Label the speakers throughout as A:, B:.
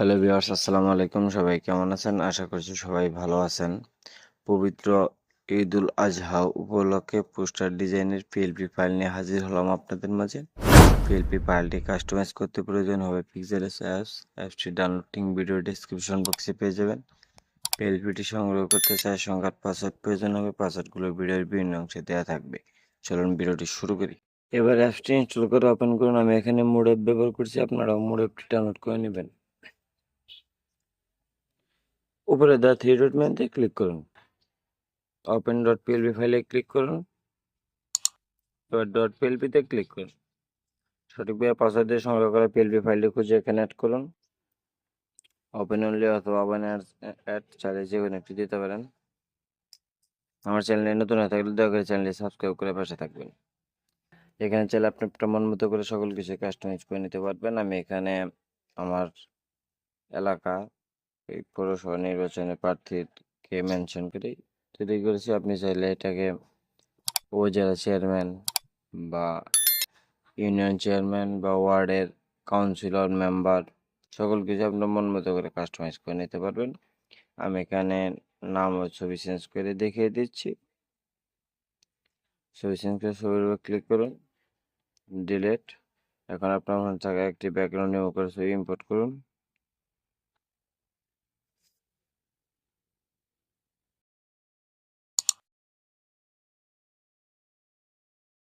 A: Hello viewers, আসসালামু আলাইকুম। সবাই কেমন আছেন? আশা করছি সবাই ভালো আছেন। পবিত্র ঈদুল আজহা উপলক্ষে পোস্টার ডিজাইনের পিএলপি ফাইল নিয়ে হাজির হলাম আপনাদের মাঝে। পিএলপি ফাইলটি কাস্টমাইজ করতে প্রয়োজন হবে পিক্সেলস অ্যাপসটি ডাউনলোডিং ভিডিও ডেসক্রিপশন বক্সে পেয়ে যাবেন। পিএলপিটি সংগ্রহ করতে সংখ্যার পাসওয়ার্ড প্রয়োজন হবে। পাসওয়ার্ডগুলো ভিডিওর বিভিন্ন অংশে দেওয়া থাকবে। চলুন ভিডিওটি শুরু করি। এবার অ্যাপসটি ইনস্টল করে ওপেন করুন। আমি এখানে মোড অ্যাপ ব্যবহার করছি, আপনারাও মোড অ্যাপটি ডাউনলোড করে নেবেন। উপরে দেওয়া থ্রি ডট মেনুতে ক্লিক করুন। ওপেন ডট পিএলপি ফাইলে ক্লিক করুন। এবার ডট পিএলপিতে ক্লিক করুন। সঠিকভাবে পাসওয়ার্ড দিয়ে সংগ্রহ করা পিএলপি ফাইলটি খুঁজে এখানে অ্যাড করুন। ওপেন অনলি অথবা ওপেন অ্যাড চাইলে যে কোনো একটি দিতে পারেন। আমার চ্যানেলে নতুন হয়ে থাকলে দয়া করে চ্যানেলটি সাবস্ক্রাইব করে পাশে থাকবেন। এখানে চাইলে আপনি আপনার মন মতো করে সকল কিছু কাস্টমাইজ করে নিতে পারবেন। আমি এখানে আমার এলাকা এই পৌরসভা নির্বাচনের প্রার্থীকে মেনশন করে তৈরি করেছি। আপনি চাইলে এটাকে উপজেলা চেয়ারম্যান বা ইউনিয়ন চেয়ারম্যান বা ওয়ার্ডের কাউন্সিলর মেম্বার সকল কিছু আপনার মন মতো করে কাস্টমাইজ করে নিতে পারবেন। আমি এখানে নাম ও ছবি চেঞ্জ করে দেখিয়ে দিচ্ছি। ছবি চেঞ্জ করে ছবির উপর ক্লিক করুন, ডিলেট। এখন আপনার জায়গায় একটি ব্যাকগ্রাউন্ড রিমুভ করে ছবি ইম্পোর্ট করুন।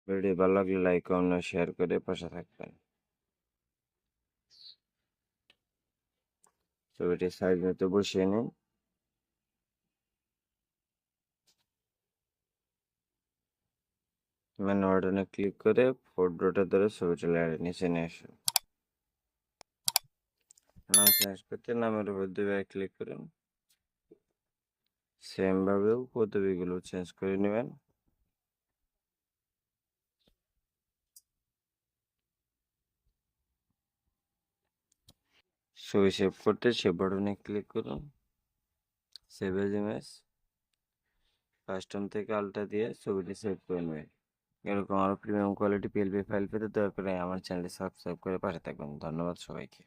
A: ভিডিও ভালো লাগলে লাইক কমেন্ট শেয়ার করে পাশে থাকবেন। ছবিটি সাইজ মতো বসিয়ে নিন। মেনু বাটনে ক্লিক করে ফোর ডটে ধরে ছবিটা নিচে নিয়ে আসুন। নাম চেঞ্জ করতে নামের উপর দুইবার ক্লিক করুন। সেম ভাবেও পদবিগুলো চেঞ্জ করে নেবেন। ছবি সেভ করতে সেভ বাটনে ক্লিক করুন। সেভ এজ ইমেজ কাস্টম থেকে আলটা দিয়ে ছবিটি সেভ করে নেবেন। এরকম আরও প্রিমিয়াম কোয়ালিটি পিএলপি ফাইল পেতে দয়া করে আমার চ্যানেলটি সাবস্ক্রাইব করে পাশে থাকবেন। ধন্যবাদ সবাইকে।